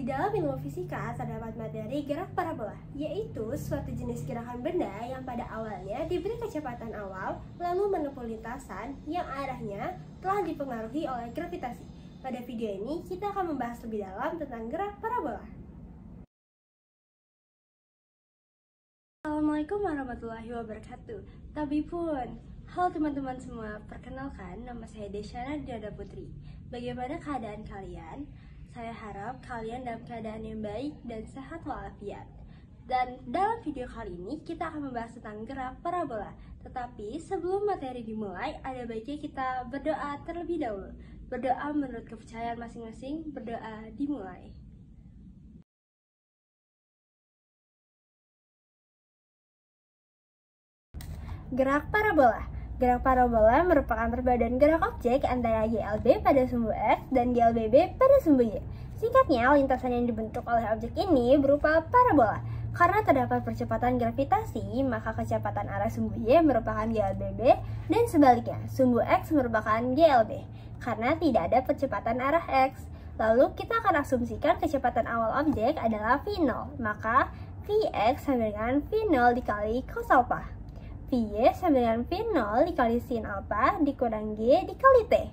Di dalam ilmu fisika terdapat materi gerak parabola, yaitu suatu jenis gerakan benda yang pada awalnya diberi kecepatan awal lalu menempuh lintasan yang arahnya telah dipengaruhi oleh gravitasi. Pada video ini kita akan membahas lebih dalam tentang gerak parabola. Assalamualaikum warahmatullahi wabarakatuh. Tabipun, halo teman-teman semua, perkenalkan nama saya Desyana Diada Putri. Bagaimana keadaan kalian? Saya harap kalian dalam keadaan yang baik dan sehat walafiat. Dan dalam video kali ini kita akan membahas tentang gerak parabola. Tetapi sebelum materi dimulai, ada baiknya kita berdoa terlebih dahulu. Berdoa menurut kepercayaan masing-masing, berdoa dimulai. Gerak parabola. Gerak parabola merupakan perbedaan gerak objek antara GLB pada sumbu X dan GLBB pada sumbu Y. Singkatnya, lintasan yang dibentuk oleh objek ini berupa parabola. Karena terdapat percepatan gravitasi, maka kecepatan arah sumbu Y merupakan GLBB dan sebaliknya, sumbu X merupakan GLB. Karena tidak ada percepatan arah X. Lalu kita akan asumsikan kecepatan awal objek adalah V0, maka Vx sama dengan V0 dikali cos alpha. Vy sama dengan V0 dikali sin alpha dikurang G dikali T.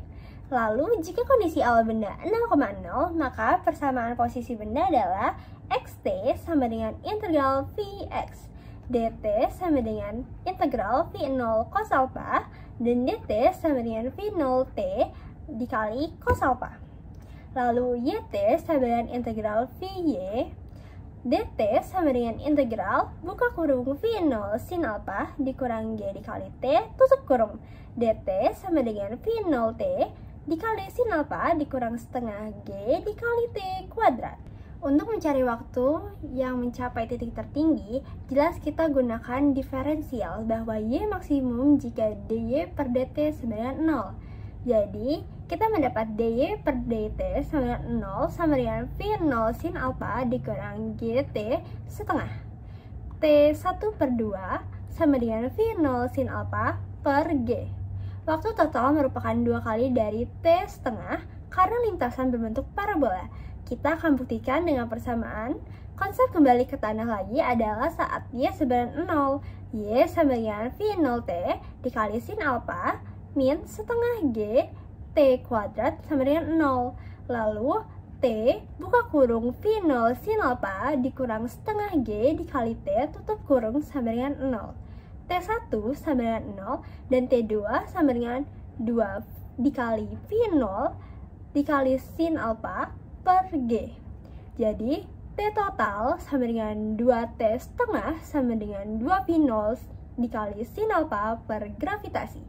Lalu, jika kondisi awal benda 0,0, maka persamaan posisi benda adalah Xt sama dengan integral Vx. Dt sama dengan integral V0 cos alpha dan dt sama dengan V0 T dikali cos alpha. Lalu, Yt sama dengan integral Vy. dt sama dengan integral buka kurung V0 sin alpha dikurang G dikali T tutup kurung. dt sama dengan V0 T dikali sin alpha dikurang setengah G dikali T kuadrat. Untuk mencari waktu yang mencapai titik tertinggi, jelas kita gunakan diferensial bahwa Y maksimum jika dy per dt sama dengan 0. Jadi, kita mendapat dy per dt sama dengan 0 sama dengan V0 sin alpha dikurang gt setengah. T1 per 2 sama dengan V0 sin alpha per G. Waktu total merupakan 2 kali dari T setengah karena lintasan berbentuk parabola. Kita akan buktikan dengan persamaan. Konsep kembali ke tanah lagi adalah saat Y sebenarnya 0. Y sama dengan V0 T dikali sin alpha min setengah G T kuadrat sama dengan 0. Lalu T buka kurung V0 sin alpha dikurang setengah G dikali T tutup kurung sama dengan 0. T1 sama dengan 0 dan T2 sama dengan 2 dikali V0 dikali sin alpha per G. Jadi T total sama dengan 2T setengah sama dengan 2 V0 dikali sin alpha per gravitasi.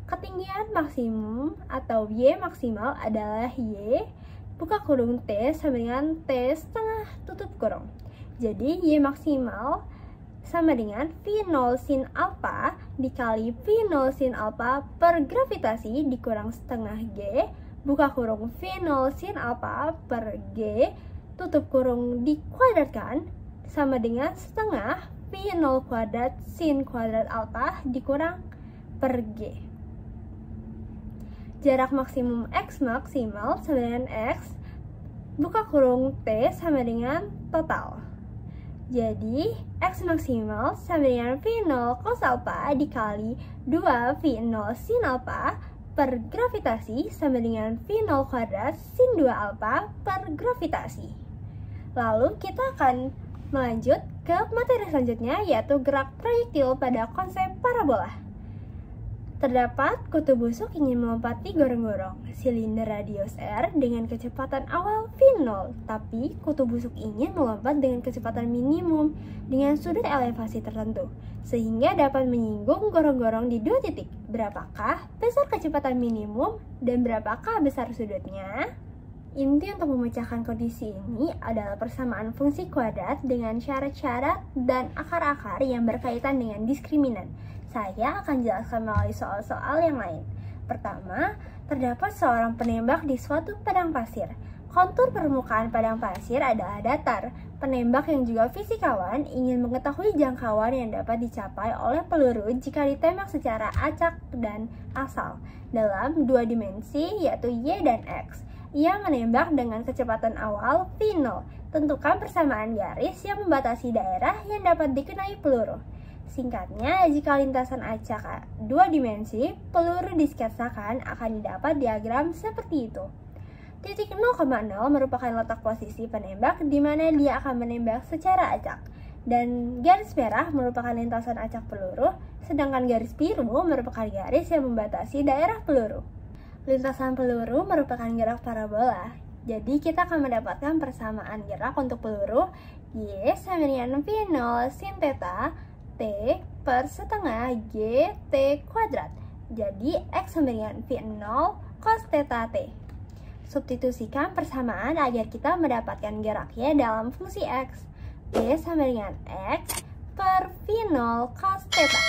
Ketinggian maksimum atau Y maksimal adalah Y buka kurung T sama dengan T setengah tutup kurung. Jadi Y maksimal sama dengan V0 sin alpha dikali V0 sin alpha per gravitasi dikurang setengah G buka kurung V0 sin alpha per G tutup kurung dikuadratkan sama dengan setengah V0 kuadrat sin kuadrat alpha dikurang per G. Jarak maksimum X maksimal sama dengan X buka kurung T sama dengan total. Jadi, X maksimal sama dengan V0 cos alpha dikali 2 V0 sin alpha per gravitasi sama dengan V0 kuadrat sin 2 alpha per gravitasi. Lalu, kita akan melanjut ke materi selanjutnya yaitu gerak proyektil pada konsep parabola. Terdapat kutu busuk ingin melompati gorong-gorong silinder radius R dengan kecepatan awal V0, tapi kutu busuk ingin melompat dengan kecepatan minimum dengan sudut elevasi tertentu, sehingga dapat menyinggung gorong-gorong di 2 titik. Berapakah besar kecepatan minimum dan berapakah besar sudutnya? Inti untuk memecahkan kondisi ini adalah persamaan fungsi kuadrat dengan syarat-syarat dan akar-akar yang berkaitan dengan diskriminan. Saya akan jelaskan melalui soal-soal yang lain. Pertama, terdapat seorang penembak di suatu padang pasir. Kontur permukaan padang pasir adalah datar. Penembak yang juga fisikawan ingin mengetahui jangkauan yang dapat dicapai oleh peluru jika ditembak secara acak dan asal dalam 2 dimensi yaitu Y dan X. Ia menembak dengan kecepatan awal V0. Tentukan persamaan garis yang membatasi daerah yang dapat dikenai peluru. Singkatnya, jika lintasan acak 2 dimensi, peluru disketsakan akan didapat diagram seperti itu. Titik 0,0 merupakan letak posisi penembak di mana dia akan menembak secara acak. Dan garis merah merupakan lintasan acak peluru, sedangkan garis biru merupakan garis yang membatasi daerah peluru. Lintasan peluru merupakan gerak parabola, jadi kita akan mendapatkan persamaan gerak untuk peluru Y sama dengan V0 sin theta T per setengah G T kuadrat. Jadi X sama dengan V0 cos theta T. Substitusikan persamaan agar kita mendapatkan geraknya dalam fungsi X. Y sama dengan X per V0 cos theta.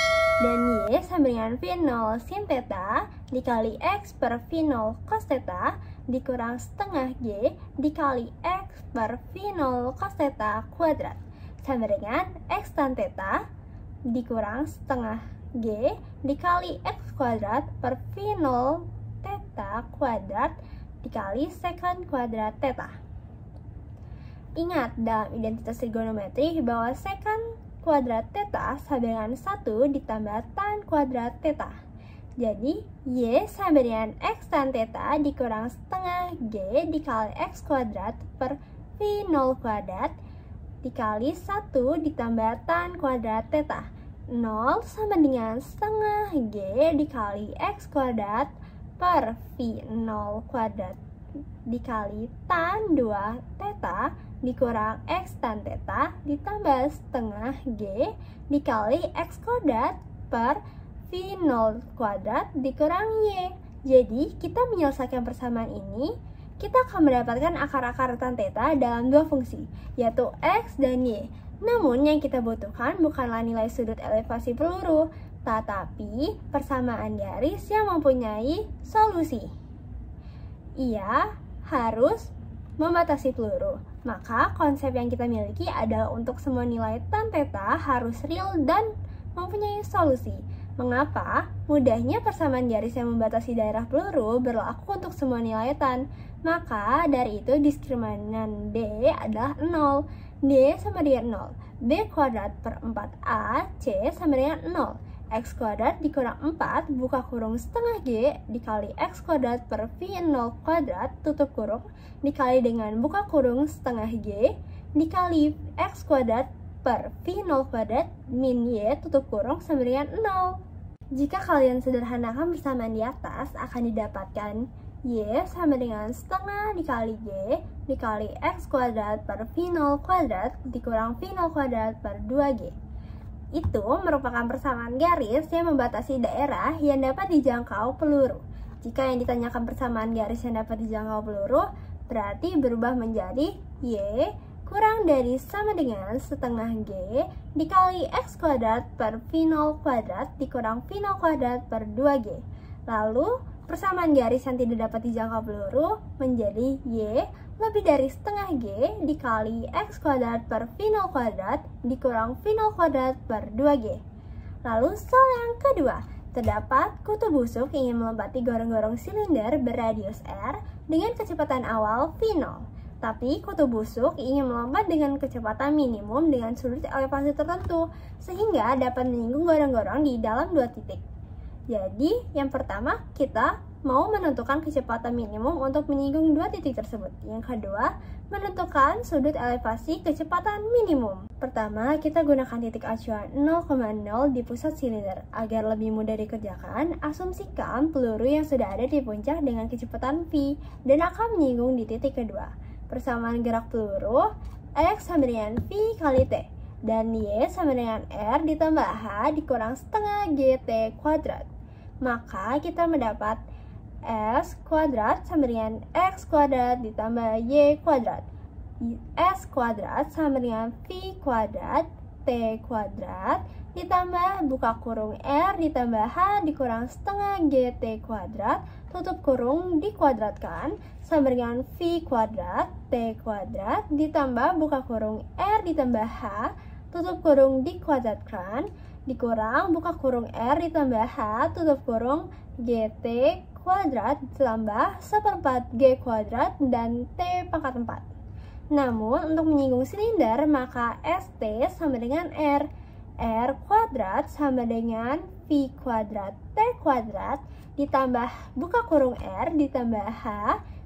Dan Y sama dengan V0 sin theta dikali X per V0 cos theta dikurang setengah G dikali X per V0 cos theta kuadrat. Sama dengan X tan theta dikurang setengah G dikali X kuadrat per V0 theta kuadrat dikali secant kuadrat theta. Ingat, dalam identitas trigonometri bahwa secant kuadrat theta sama dengan 1 ditambah tan kuadrat theta. Jadi, Y sama dengan X tan theta dikurang setengah G dikali X kuadrat per V0 kuadrat dikali 1 ditambah tan kuadrat theta. 0 sama dengan setengah G dikali X kuadrat per V0 kuadrat dikali tan 2 theta dikurang X tan theta ditambah setengah G dikali X kuadrat per V0 kuadrat dikurang Y. Jadi, kita menyelesaikan persamaan ini, kita akan mendapatkan akar-akar tan theta dalam dua fungsi, yaitu X dan Y. Namun, yang kita butuhkan bukanlah nilai sudut elevasi peluru, tetapi persamaan garis yang mempunyai solusi. Ia harus membatasi peluru. Maka konsep yang kita miliki adalah untuk semua nilai tan theta harus real dan mempunyai solusi. Mengapa? Mudahnya persamaan garis yang membatasi daerah peluru berlaku untuk semua nilai tan. Maka dari itu diskriminan D adalah 0. D sama dengan 0. B kuadrat per 4A C sama dengan 0. X kuadrat dikurang 4 buka kurung setengah G dikali X kuadrat per V0 kuadrat tutup kurung dikali dengan buka kurung setengah G dikali X kuadrat per V0 kuadrat min Y tutup kurung sama dengan 0. Jika kalian sederhanakan persamaan di atas akan didapatkan Y sama dengan setengah dikali G dikali X kuadrat per V0 kuadrat dikurang V0 kuadrat per 2G. Itu merupakan persamaan garis yang membatasi daerah yang dapat dijangkau peluru. Jika yang ditanyakan persamaan garis yang dapat dijangkau peluru, berarti berubah menjadi Y kurang dari sama dengan setengah G dikali X kuadrat per V0 kuadrat dikurang V0 kuadrat per 2G. Lalu, persamaan garis yang tidak dapat dijangkau peluru menjadi Y lebih dari setengah G dikali X kuadrat per V0 kuadrat dikurang V0 kuadrat per 2G. Lalu soal yang kedua, terdapat kutu busuk ingin melompati gorong-gorong silinder berradius R dengan kecepatan awal V0. Tapi kutu busuk ingin melompat dengan kecepatan minimum dengan sudut elevasi tertentu, sehingga dapat menyinggung gorong-gorong di dalam dua titik. Jadi, yang pertama kita mau menentukan kecepatan minimum untuk menyinggung dua titik tersebut. Yang kedua, menentukan sudut elevasi kecepatan minimum. Pertama, kita gunakan titik acuan 0,0 di pusat silinder. Agar lebih mudah dikerjakan, asumsikan peluru yang sudah ada di puncak dengan kecepatan V dan akan menyinggung di titik kedua. Persamaan gerak peluru, X sama dengan V kali T, dan Y sama dengan R ditambah H dikurang setengah GT kuadrat. Maka kita mendapat S kuadrat sama dengan X kuadrat ditambah Y kuadrat. S kuadrat sama dengan V kuadrat T kuadrat ditambah buka kurung R ditambah H dikurang setengah GT kuadrat tutup kurung dikuadratkan sama dengan V kuadrat T kuadrat ditambah buka kurung R ditambah H tutup kurung dikuadratkan dikurang buka kurung R ditambah H tutup kurung GT kuadrat ditambah 1/4 G kuadrat dan T pangkat 4. Namun, untuk menyinggung silinder, maka ST sama dengan R. R kuadrat sama dengan V kuadrat T kuadrat ditambah buka kurung R ditambah H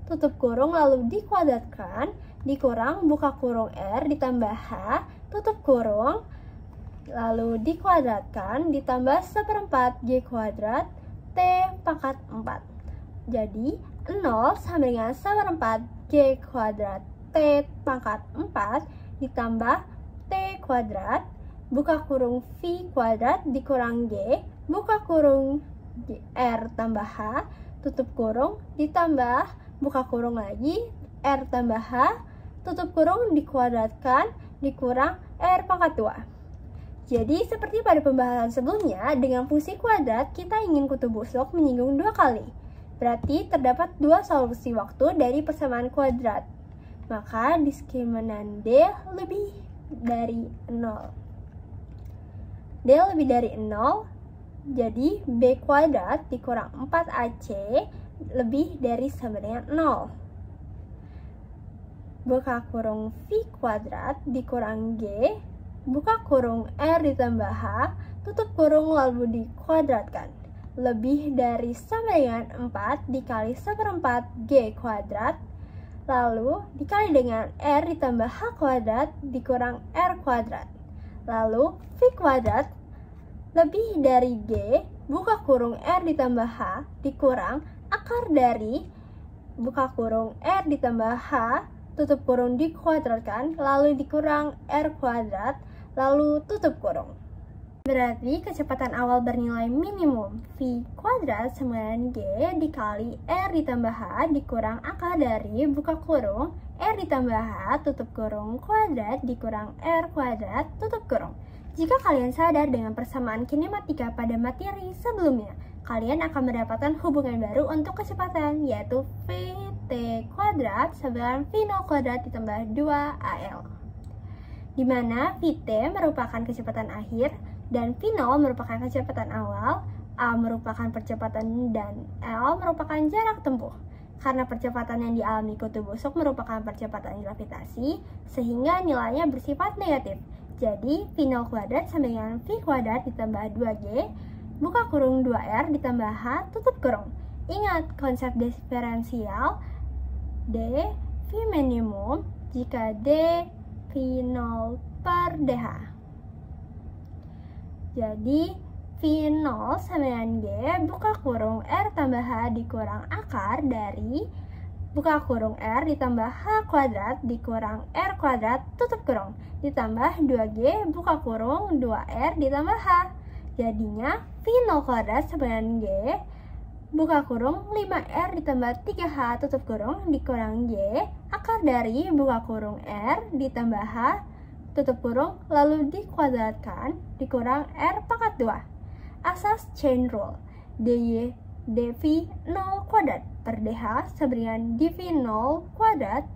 tutup kurung lalu dikuadratkan dikurang buka kurung R ditambah H tutup kurung lalu dikuadratkan ditambah 1/4 G kuadrat T pangkat 4. Jadi 0 sama dengan 1/4 G kuadrat T pangkat 4 ditambah T kuadrat buka kurung V kuadrat dikurang G buka kurung R tambah H tutup kurung ditambah buka kurung lagi R tambah H tutup kurung dikuadratkan dikurang R pangkat 2. Jadi seperti pada pembahasan sebelumnya, dengan fungsi kuadrat kita ingin kutub busuk menyinggung 2 kali. Berarti terdapat 2 solusi waktu dari persamaan kuadrat. Maka diskriminan D lebih dari 0. D lebih dari 0, jadi B kuadrat dikurang 4AC lebih dari sama dengan 0. Buka kurung V kuadrat dikurang G, buka kurung R ditambah H, tutup kurung lalu dikuadratkan. Lebih dari sama dengan 4 dikali 1/4 G kuadrat, lalu dikali dengan R ditambah H kuadrat dikurang R kuadrat. Lalu V kuadrat lebih dari G, buka kurung R ditambah H, dikurang akar dari buka kurung R ditambah H, tutup kurung dikuadratkan, lalu dikurang R kuadrat, lalu tutup kurung. Berarti kecepatan awal bernilai minimum V kuadrat sama dengan G dikali R ditambah H dikurang akar dari buka kurung R ditambah H tutup kurung kuadrat dikurang R kuadrat tutup kurung. Jika kalian sadar dengan persamaan kinematika pada materi sebelumnya, kalian akan mendapatkan hubungan baru untuk kecepatan, yaitu Vt kuadrat sama dengan V0 kuadrat ditambah 2AL. Di mana Vt merupakan kecepatan akhir dan V0 merupakan kecepatan awal, A merupakan percepatan dan L merupakan jarak tempuh. Karena percepatan yang dialami kutub busuk merupakan percepatan gravitasi, sehingga nilainya bersifat negatif. Jadi, V0 kuadrat sama dengan V kuadrat ditambah 2G, buka kurung 2R ditambah H, tutup kurung. Ingat konsep diferensial D, V minimum jika D, V0 per DH. Jadi, V0 sama dengan G, buka kurung R tambah H dikurang akar dari buka kurung R ditambah H kuadrat dikurang R kuadrat tutup kurung ditambah 2G buka kurung 2R ditambah H. Jadinya V0 kuadrat sama dengan G buka kurung 5R ditambah 3H tutup kurung dikurang G akar dari buka kurung R ditambah H tutup kurung lalu dikuadratkan dikurang R pangkat 2. Asas chain rule dV0 kuadrat per DH sama dengan dV0 kuadrat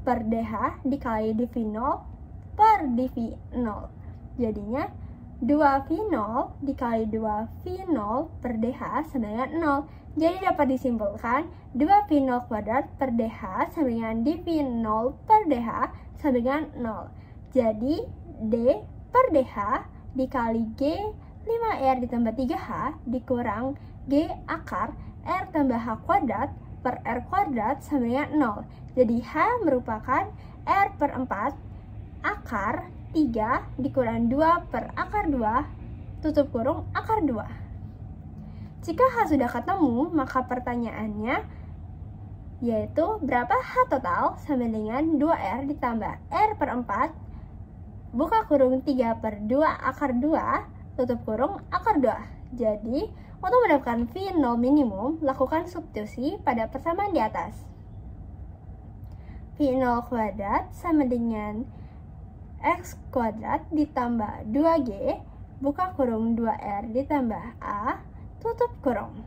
per DH dikali dV0 per dV0. Jadinya 2V0 dikali 2V0 per DH sama dengan 0. Jadi dapat disimpulkan 2V0 kuadrat per DH sama dengan dV0 per DH sama dengan 0. Jadi D per DH dikali G 5R ditambah 3H dikurang G akar R tambah H kuadrat per R kuadrat sama dengan 0. Jadi H merupakan R per 4 akar 3 dikurang 2 per akar 2 tutup kurung akar 2. Jika H sudah ketemu, maka pertanyaannya yaitu berapa H total sama dengan 2R ditambah R per 4 buka kurung 3 per 2 akar 2 tutup kurung akar 2. Jadi, untuk mendapatkan V0 minimum, lakukan substitusi pada persamaan di atas. V0 kuadrat sama dengan X kuadrat ditambah 2G, buka kurung 2R ditambah A, tutup kurung.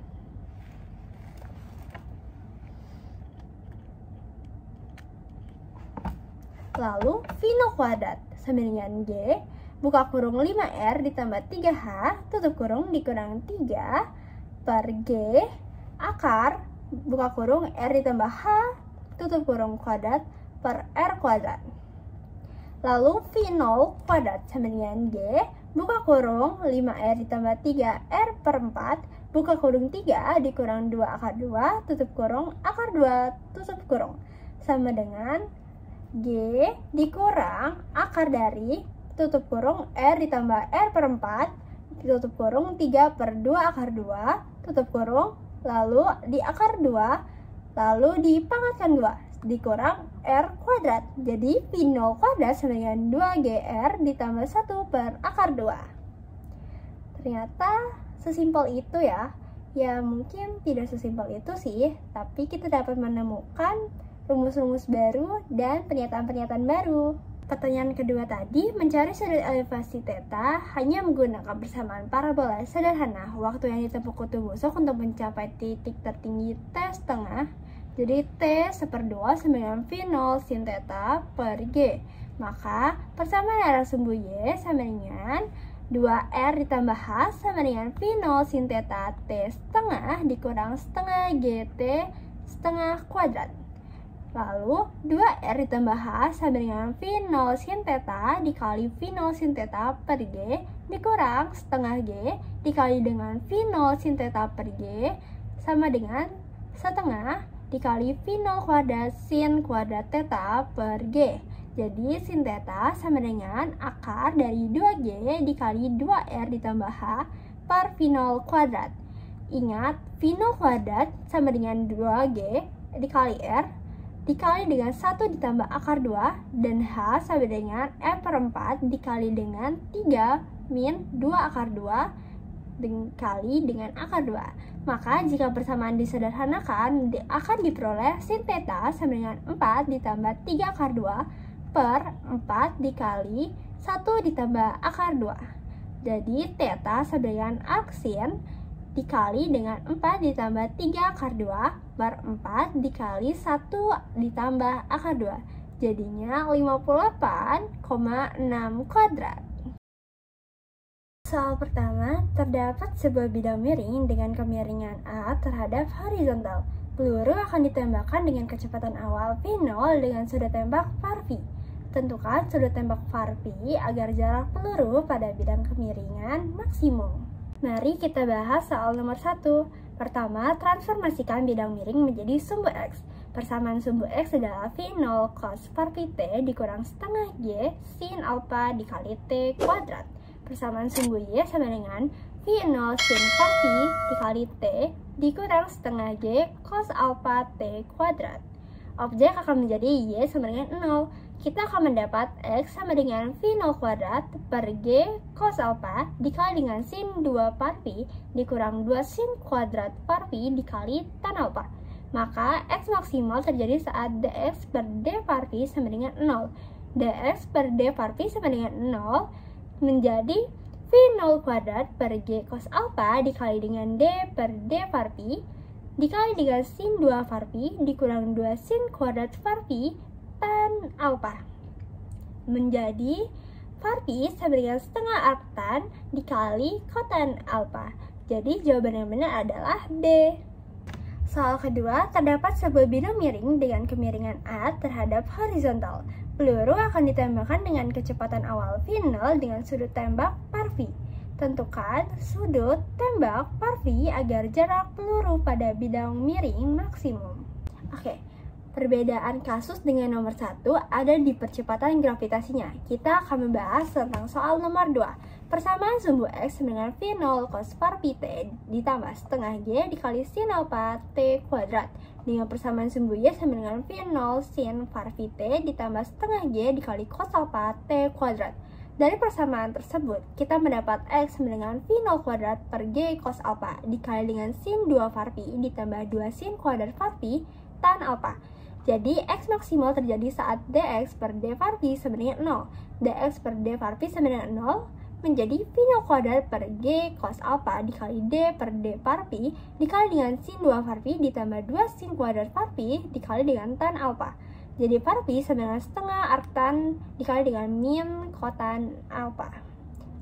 Lalu, V0 kuadrat sama dengan G, buka kurung 5R ditambah 3H, tutup kurung dikurang 3 per G, akar buka kurung R ditambah H tutup kurung kuadrat per R kuadrat. Lalu V0 kuadrat sama dengan G buka kurung 5R ditambah 3R per 4 buka kurung 3 dikurang 2 akar 2 tutup kurung akar 2 tutup kurung sama dengan G dikurang akar dari tutup kurung R ditambah R per 4 tutup kurung 3 per 2 akar 2 tutup kurung lalu di akar 2 lalu dipangkatkan 2 dikurang R kuadrat. Jadi V0 kuadrat sama dengan 2GR ditambah 1 per akar 2. Ternyata sesimpel itu ya. Ya mungkin tidak sesimpel itu sih, tapi kita dapat menemukan rumus-rumus baru dan pernyataan-pernyataan baru. Pertanyaan kedua tadi, mencari sudut elevasi theta hanya menggunakan persamaan parabola sederhana. Waktu yang ditempuh kutub busuk untuk mencapai titik tertinggi T setengah. Jadi T /2 sama dengan V0 sin theta per G. Maka persamaan arah sumbu Y sama dengan 2R ditambah H sama dengan V0 sin theta T setengah dikurang setengah GT setengah kuadrat. Lalu 2R ditambah H sama dengan V0 sin theta dikali V0 sin theta per G dikurang setengah G dikali dengan V0 sin theta per G sama dengan setengah dikali V0 kuadrat sin kuadrat theta per G. Jadi sin theta sama dengan akar dari 2G dikali 2R ditambah H per V0 kuadrat. Ingat, V0 kuadrat sama dengan 2G dikali R dikali dengan 1 ditambah akar 2 dan H sama dengan R per 4 dikali dengan 3 min 2 akar 2 dikali dengan akar 2. Maka jika persamaan disederhanakan akan diperoleh sin theta sama dengan 4 ditambah 3 akar 2 per 4 dikali 1 ditambah akar 2. Jadi theta sama dengan arc sin dikali dengan 4 ditambah 3 akar 2 per 4 dikali 1 ditambah akar 2. Jadinya 58,6 kuadrat. Soal pertama, terdapat sebuah bidang miring dengan kemiringan A terhadap horizontal. Peluru akan ditembakkan dengan kecepatan awal V0 dengan sudut tembak var V. Tentukan sudut tembak var V agar jarak peluru pada bidang kemiringan maksimum. Mari kita bahas soal nomor 1. Pertama, transformasikan bidang miring menjadi sumbu X. Persamaan sumbu X adalah V0 cos var T dikurang setengah G sin alpha dikali T kuadrat. Persamaan sumbu Y sama dengan V0 sin var T dikali T dikurang setengah G cos alpha T kuadrat. Objek akan menjadi Y sama dengan 0. Kita akan mendapat X sama dengan V0 kuadrat per G cos alpha dikali dengan sin 2 var P dikurang 2 sin kuadrat var P dikali tan alpha. Maka X maksimal terjadi saat dx per d var P sama dengan 0. dx per d var P sama dengan 0 menjadi V0 kuadrat per G cos alpha dikali dengan d per d var P dikali dengan sin 2 var P dikurang 2 sin kuadrat var P tan alpha menjadi var P sama dengan setengah arc tan dikali kotan alpha. Jadi jawaban yang benar adalah D. Soal kedua, terdapat sebuah bidang miring dengan kemiringan A terhadap horizontal. Peluru akan ditembakkan dengan kecepatan awal V0 dengan sudut tembak var V. Tentukan sudut tembak var V agar jarak peluru pada bidang miring maksimum. Oke. Perbedaan kasus dengan nomor 1 ada di percepatan gravitasinya. Kita akan membahas tentang soal nomor 2. Persamaan sumbu X dengan V0 cos var T ditambah setengah G dikali sin alpha T kuadrat. Dengan persamaan sumbu Y sama dengan V0 sin var T ditambah setengah G dikali cos alpha T kuadrat. Dari persamaan tersebut, kita mendapat X sama dengan V0 kuadrat per G cos alpha dikali dengan sin 2 var P ditambah 2 sin kuadrat var P tan alpha. Jadi, X maksimal terjadi saat dx per d var P sama dengan 0. dx per d var P sama dengan 0 menjadi V0 kuadrat per G cos alpha dikali d per d var P dikali dengan sin 2 var P ditambah 2 sin kuadrat var P dikali dengan tan alpha. Jadi, var P sama dengan setengah arc tan dikali dengan min kotan alpha.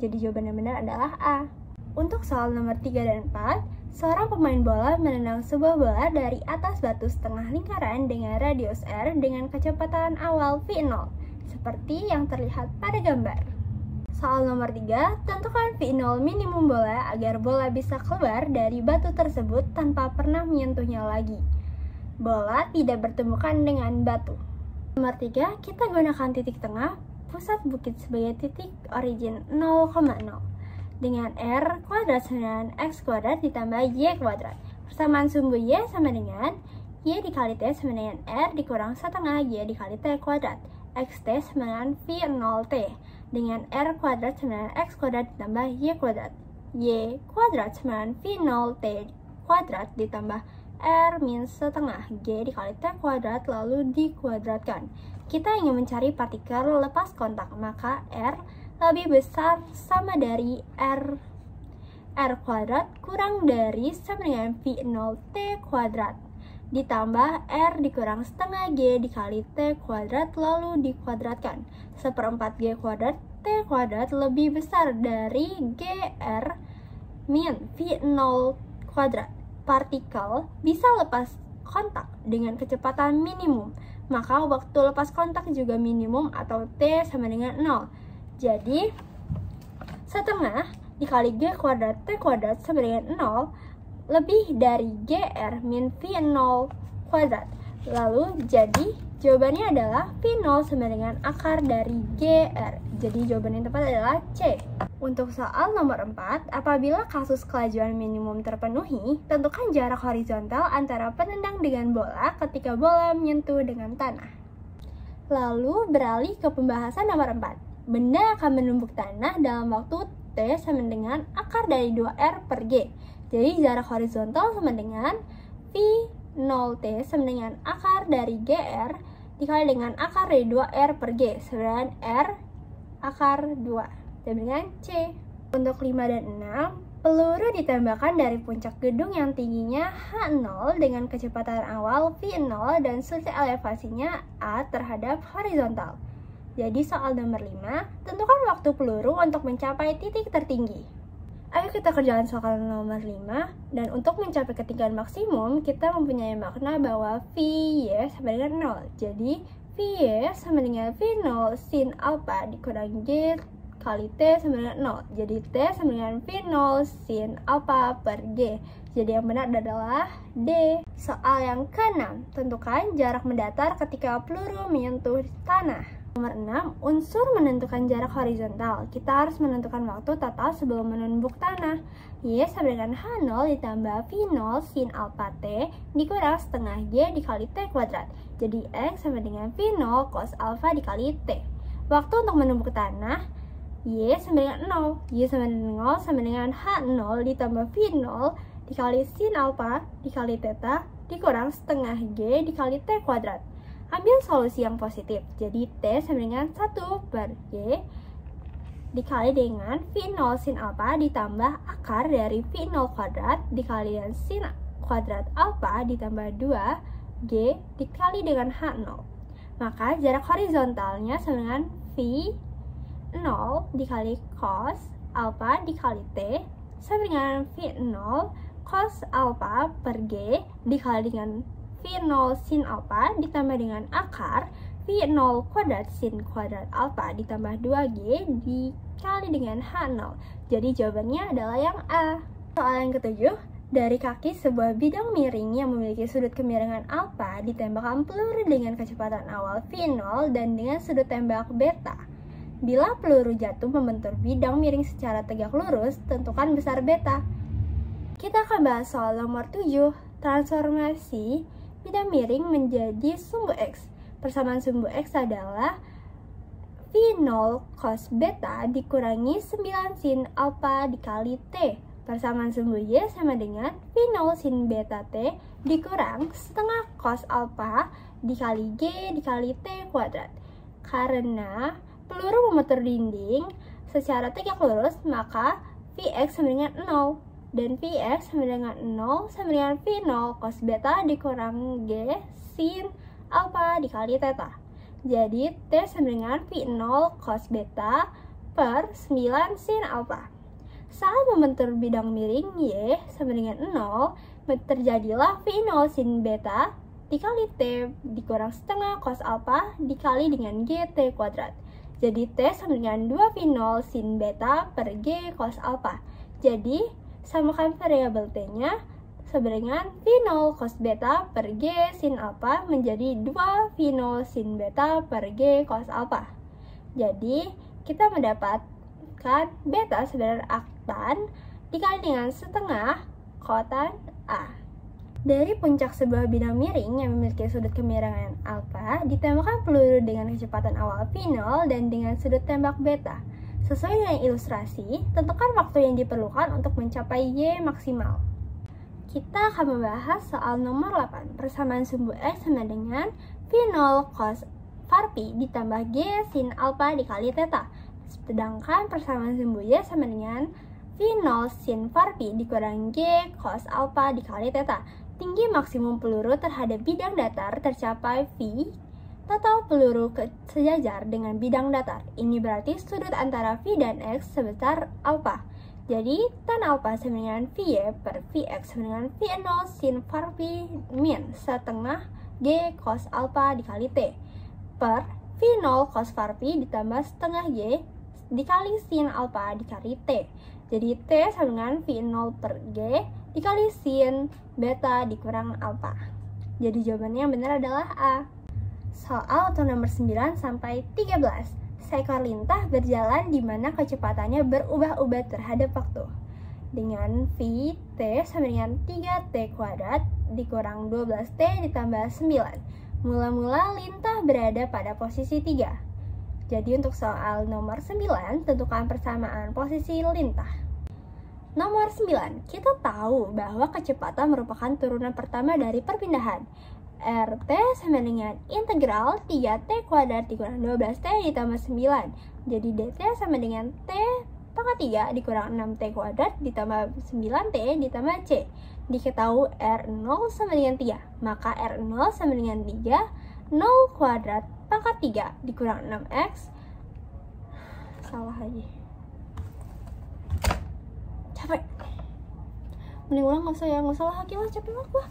Jadi, jawaban yang benar adalah A. Untuk soal nomor 3 dan 4, Seorang pemain bola menendang sebuah bola dari atas batu setengah lingkaran dengan radius R dengan kecepatan awal V0, seperti yang terlihat pada gambar. Soal nomor 3, tentukan V0 minimum bola agar bola bisa keluar dari batu tersebut tanpa pernah menyentuhnya lagi. Bola tidak bertumbukan dengan batu. Nomor 3, kita gunakan titik tengah pusat bukit sebagai titik origin 0,0. Dengan R kuadrat sama dengan X kuadrat ditambah Y kuadrat. Persamaan sumbu Y sama dengan Y dikali T sama dengan R dikurang setengah Y dikali T kuadrat. XT sama dengan V0T. Dengan R kuadrat sama dengan X kuadrat ditambah Y kuadrat. Y kuadrat sama dengan V0T kuadrat ditambah R min setengah Y dikali T kuadrat lalu dikuadratkan. Kita ingin mencari partikel lepas kontak, maka R lebih besar sama dari R kuadrat kurang dari sama dengan V0T kuadrat ditambah R dikurang setengah G dikali T kuadrat lalu dikuadratkan. 1/4 G kuadrat T kuadrat lebih besar dari GR min V0 kuadrat. Partikel bisa lepas kontak dengan kecepatan minimum, maka waktu lepas kontak juga minimum atau T sama dengan 0. Jadi, setengah dikali G kuadrat T kuadrat sama dengan 0 lebih dari GR min V0 kuadrat. Lalu, jadi jawabannya adalah V0 sama dengan akar dari GR. Jadi, jawaban yang tepat adalah C. Untuk soal nomor 4, apabila kasus kelajuan minimum terpenuhi, tentukan jarak horizontal antara penendang dengan bola ketika bola menyentuh dengan tanah. Lalu, beralih ke pembahasan nomor 4. Benda akan menumbuk tanah dalam waktu T sama dengan akar dari 2R per G. Jadi jarak horizontal sama dengan V0T sama dengan akar dari GR dikali dengan akar dari 2R per G sama dengan R akar 2. Dan dengan C. Untuk 5 dan 6, peluru ditembakkan dari puncak gedung yang tingginya H0 dengan kecepatan awal V0 dan sudut elevasinya A terhadap horizontal. Jadi soal nomor 5, tentukan waktu peluru untuk mencapai titik tertinggi. Ayo kita kerjakan soal nomor 5, dan untuk mencapai ketinggian maksimum, kita mempunyai makna bahwa Vy sama dengan 0. Jadi, Vy sama dengan V0 sin alpha dikurang G kali T sama dengan 0. Jadi, T sama dengan V0 sin alpha per G. Jadi yang benar adalah D. Soal yang ke-6, tentukan jarak mendatar ketika peluru menyentuh tanah. Nomor 6, unsur menentukan jarak horizontal. Kita harus menentukan waktu total sebelum menumbuk tanah. Y sama dengan H0 ditambah V0 sin alpha T dikurang setengah G dikali T kuadrat. Jadi X sama dengan V0 cos alpha dikali T. Waktu untuk menumbuk tanah, Y sama dengan 0. Y sama dengan 0 sama dengan H0 ditambah V0 dikali sin alpha dikali theta dikurang setengah G dikali T kuadrat. Ambil solusi yang positif, jadi T sama dengan 1 per G dikali dengan V0 sin alpha ditambah akar dari V0 kuadrat dikali dengan sin kuadrat alpha ditambah 2 G dikali dengan H0. Maka jarak horizontalnya sama dengan V0 dikali cos alpha dikali T sama dengan V0 cos alpha per G dikali dengan V0 sin alpha ditambah dengan akar V0 kuadrat sin kuadrat alpha ditambah 2G dikali dengan H0. Jadi jawabannya adalah yang A. Soal yang ke-7, dari kaki sebuah bidang miring yang memiliki sudut kemiringan alpha ditembakkan peluru dengan kecepatan awal V0 dan dengan sudut tembak beta. Bila peluru jatuh membentur bidang miring secara tegak lurus, tentukan besar beta. Kita akan bahas soal nomor 7, transformasi bidang miring menjadi sumbu X. Persamaan sumbu X adalah V0 cos beta dikurangi 9 sin alpha dikali T. Persamaan sumbu Y sama dengan V0 sin beta T dikurang setengah cos alpha dikali G dikali T kuadrat. Karena peluru memutar dinding secara tegak lurus, maka Vx sama dengan 0. Dan Vx sama dengan 0 sama dengan V0 cos beta dikurang G sin alpha dikali theta. Jadi T sama dengan V0 cos beta per 9 sin alpha. Saat membentur bidang miring Y sama dengan 0, terjadilah V0 sin beta dikali T dikurang setengah cos alpha dikali dengan GT kuadrat. Jadi T sama dengan 2V0 sin beta per G cos alpha. Jadi samakan variabel T-nya sama dengan V0 cos beta per G sin alpha menjadi 2V0 sin beta per G cos alpha. Jadi kita mendapatkan beta sebenarnya aktan dikali dengan setengah kotan A. Dari puncak sebuah bidang miring yang memiliki sudut kemiringan alfa, ditembakkan peluru dengan kecepatan awal V0 dan dengan sudut tembak beta. Sesuai dengan ilustrasi, tentukan waktu yang diperlukan untuk mencapai Y maksimal. Kita akan membahas soal nomor 8. Persamaan sumbu X sama dengan V0 cos var pi ditambah G sin alpha dikali theta. Sedangkan persamaan sumbu Y sama dengan V0 sin var pi dikurang G cos alpha dikali theta. Tinggi maksimum peluru terhadap bidang datar tercapai V total peluru sejajar dengan bidang datar. Ini berarti sudut antara V dan X sebesar alpha. Jadi tan alpha sama dengan Vy per Vx sama dengan V0 sin var pi min setengah G cos alpha dikali T per V0 cos var pi ditambah setengah G dikali sin alpha dikali T. Jadi T sama dengan V0 per G dikali sin beta dikurang alpha. Jadi jawabannya yang benar adalah A. Soal untuk nomor 9 sampai 13. Seekor lintah berjalan di mana kecepatannya berubah-ubah terhadap waktu. Dengan V, T sama dengan 3T kuadrat dikurang 12T ditambah 9. Mula-mula lintah berada pada posisi 3. Jadi untuk soal nomor 9, tentukan persamaan posisi lintah. Nomor 9, kita tahu bahwa kecepatan merupakan turunan pertama dari perpindahan. RT sama dengan integral 3T kuadrat dikurang 12T ditambah 9. Jadi DT sama dengan T pangkat 3 dikurang 6T kuadrat ditambah 9T ditambah C. Diketahui R0 sama dengan 3, maka R0 sama dengan 3, 0 kuadrat pangkat 3 dikurang 6X. Salah lagi. Capek. Mending ulang nggak usah lagi lah, capek banget gua.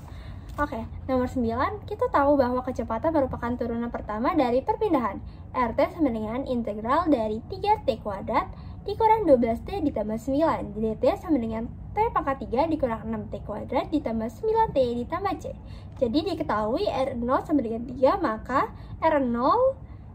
Oke, nomor 9, kita tahu bahwa kecepatan merupakan turunan pertama dari perpindahan. RT sama dengan integral dari 3T kuadrat dikurang 12T ditambah 9. Jadi T sama dengan T pangkat 3 dikurang 6T kuadrat ditambah 9T ditambah C. Jadi diketahui R0 sama dengan 3, maka R0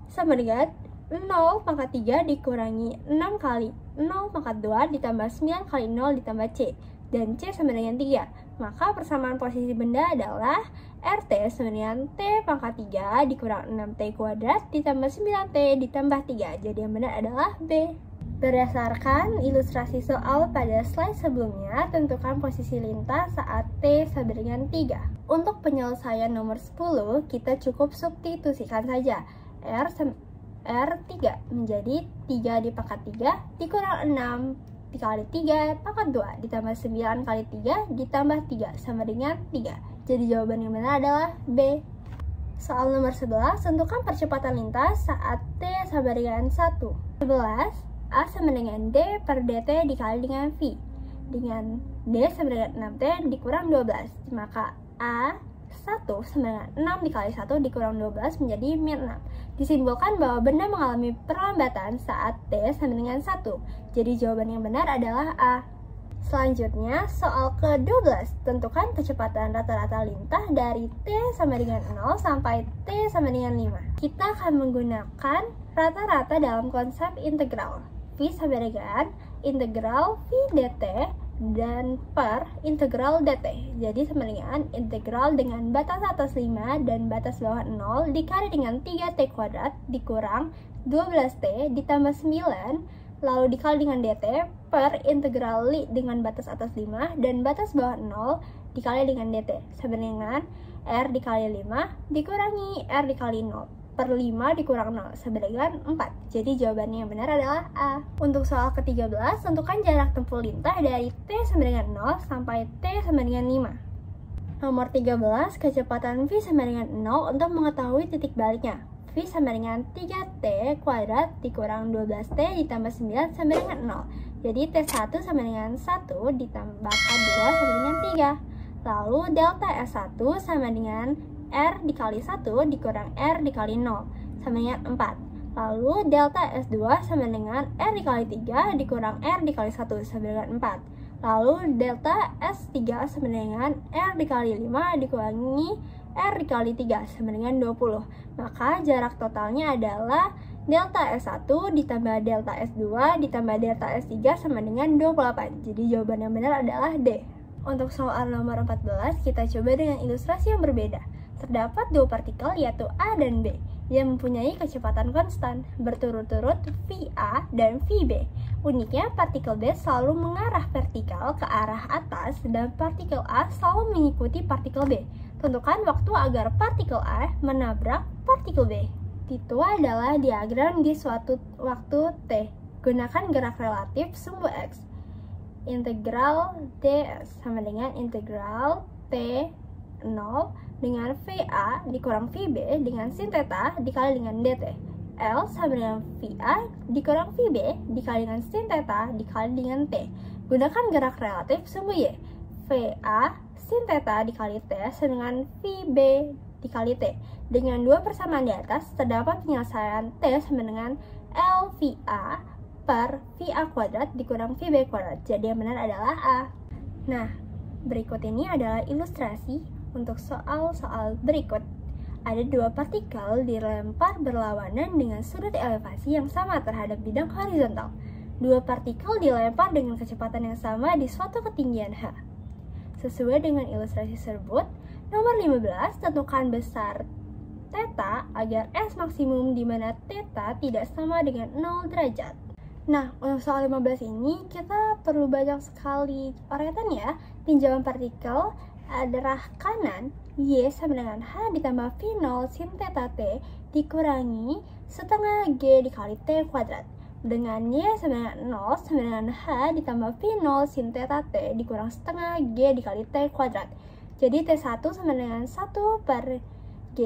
sama dengan 0 pangkat 3 dikurangi 6 kali 0 pangkat 2 ditambah 9 kali 0 ditambah C. Dan C sama dengan 3. Maka persamaan posisi benda adalah RT sama dengan T pangkat 3 dikurang 6T kuadrat ditambah 9T ditambah 3. Jadi yang benar adalah B. Berdasarkan ilustrasi soal pada slide sebelumnya, tentukan posisi lintah saat T sama dengan 3. Untuk penyelesaian nomor 10, kita cukup substitusikan saja. R3 menjadi 3 di pangkat 3 dikurang 6 dikali 3 pangkat 2 ditambah 9 kali 3 ditambah 3 sama dengan 3. Jadi jawaban yang benar adalah B. Soal nomor 11, tentukan percepatan lintas saat T sama dengan 1. 11, A sama dengan D per DT dikali dengan V. Dengan D sama dengan 6T dikurang 12, maka A 1 sama dengan 6 dikali 1 dikurang 12 menjadi min 6. Disimbolkan bahwa benda mengalami perlambatan saat T sama dengan 1. Jadi jawaban yang benar adalah A. Selanjutnya, soal ke-12. Tentukan kecepatan rata-rata lintah dari T sama dengan 0 sampai T sama dengan 5. Kita akan menggunakan rata-rata dalam konsep integral. V sama dengan integral V dt dan per integral dt. Jadi sama dengan integral dengan batas atas 5 dan batas bawah 0 dikali dengan 3t kuadrat dikurang 12t ditambah 9 lalu dikali dengan dt per integral li dengan batas atas 5 dan batas bawah 0 dikali dengan dt sama dengan r dikali 5 dikurangi r dikali 0 per 5 dikurang 0 sama dengan 4. Jadi jawabannya yang benar adalah A. Untuk soal ke-13, tentukan jarak tempuh lintah dari T sama dengan 0 sampai T sama dengan 5. Nomor 13, kecepatan V sama dengan 0 untuk mengetahui titik baliknya. V sama dengan 3T kuadrat dikurang 12T ditambah 9 sama dengan 0. Jadi T1 sama dengan 1 ditambah K2 sama dengan 3. Lalu delta S1 sama dengan R dikali 1 dikurang R dikali 0 sama dengan 4. Lalu delta S2 sama dengan R dikali 3 dikurang R dikali 1 sama dengan 4. Lalu delta S3 sama dengan R dikali 5 dikurangi R dikali 3 sama dengan 20. Maka jarak totalnya adalah delta S1 ditambah delta S2 ditambah delta S3 sama dengan 28. Jadi jawaban yang benar adalah D. Untuk soal nomor 14, kita coba dengan ilustrasi yang berbeda. Terdapat dua partikel yaitu A dan B yang mempunyai kecepatan konstan berturut-turut VA dan VB. Uniknya, partikel B selalu mengarah vertikal ke arah atas dan partikel A selalu mengikuti partikel B. Tentukan waktu agar partikel A menabrak partikel B. Itu adalah diagram di suatu waktu T. Gunakan gerak relatif sumbu X. Integral ds sama dengan integral T0 dengan VA dikurang VB dengan sin theta dikali dengan dt. L sama dengan VA dikurang VB dikali dengan sin theta dikali dengan T. Gunakan gerak relatif sumbu Y. VA sin theta dikali T sama dengan VB dikali T. Dengan dua persamaan di atas, terdapat penyelesaian T sama dengan LVA per VA kuadrat dikurang VB kuadrat. Jadi yang benar adalah A. Nah, berikut ini adalah ilustrasi untuk soal-soal berikut. Ada dua partikel dilempar berlawanan dengan sudut elevasi yang sama terhadap bidang horizontal. Dua partikel dilempar dengan kecepatan yang sama di suatu ketinggian H. Sesuai dengan ilustrasi tersebut, nomor 15, tentukan besar theta agar S maksimum di mana theta tidak sama dengan 0 derajat. Nah, untuk soal 15 ini kita perlu banyak sekali orientan ya. Tinjauan partikel adalah kanan, Y sama dengan H ditambah V0 sin theta T dikurangi setengah G dikali T kuadrat. Dengan Y sama dengan 0 sama dengan H ditambah V0 sin theta T dikurang setengah G dikali T kuadrat. Jadi T1 sama dengan 1 per G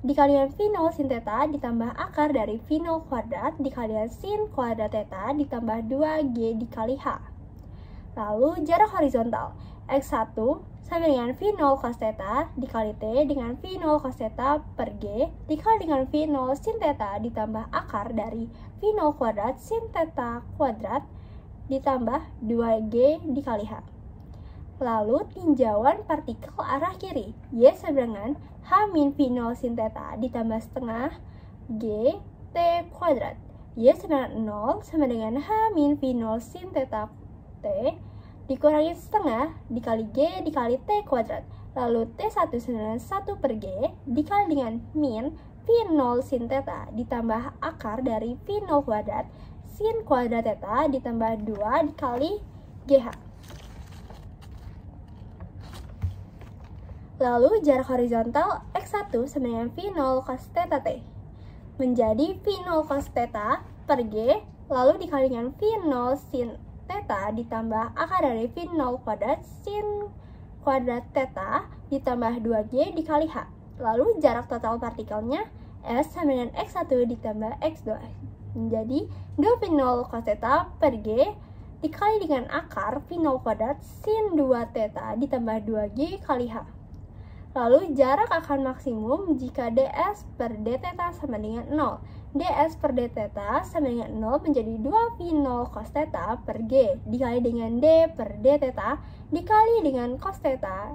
dikali dengan V0 sin theta ditambah akar dari V0 kuadrat dikali dengan sin kuadrat theta ditambah 2G dikali H. Lalu jarak horizontal X1 sama dengan V0 cos theta dikali T dengan V0 cos theta per G dikali dengan V0 sin theta ditambah akar dari V0 kuadrat sin theta kuadrat ditambah 2G dikali H. Lalu tinjauan partikel arah kiri, Y sama dengan H min V0 sin theta ditambah setengah G T kuadrat. Y sama dengan 0 sama dengan H min V0 sin theta T dikurangi setengah dikali G dikali T kuadrat. Lalu T1 sama dengan 1 per G dikali dengan min V0 sin theta ditambah akar dari V0 kuadrat sin kuadrat theta ditambah 2 dikali GH. Lalu jarak horizontal X1 sama dengan V0 cos theta T menjadi V0 cos theta per G lalu dikali dengan V0 sin theta ditambah akar dari V0 kuadrat sin kuadrat theta ditambah 2G dikali H. Lalu jarak total partikelnya S sama dengan X1 ditambah X2 menjadi 2V0 cos theta per G dikali dengan akar V0 kuadrat sin 2 theta ditambah 2G kali H. Lalu jarak akan maksimum jika ds per d theta sama dengan 0. ds per d theta sama dengan 0 menjadi 2V0 cos theta per G dikali dengan d per d theta dikali dengan cos theta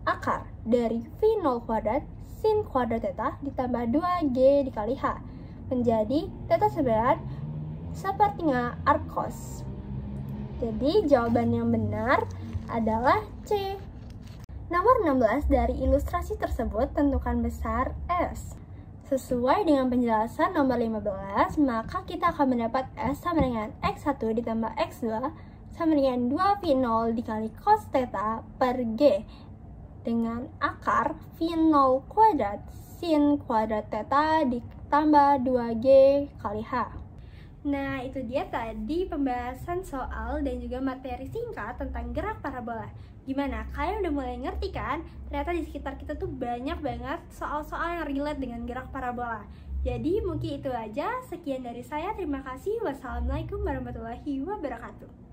akar dari V0 kuadrat sin kuadrat theta ditambah 2G dikali H menjadi theta seberat sepertiga arc cos. Jadi jawaban yang benar adalah C. Nomor 16 dari ilustrasi tersebut tentukan besar S. Sesuai dengan penjelasan nomor 15, maka kita akan mendapat S sama dengan X1 ditambah X2 sama dengan 2V0 dikali cos theta per G dengan akar V0 kuadrat sin kuadrat theta ditambah 2G kali H. Nah, itu dia tadi pembahasan soal dan juga materi singkat tentang gerak parabola. Gimana? Kalian udah mulai ngerti kan? Ternyata di sekitar kita tuh banyak banget soal-soal yang relate dengan gerak parabola. Jadi mungkin itu aja. Sekian dari saya. Terima kasih. Wassalamualaikum warahmatullahi wabarakatuh.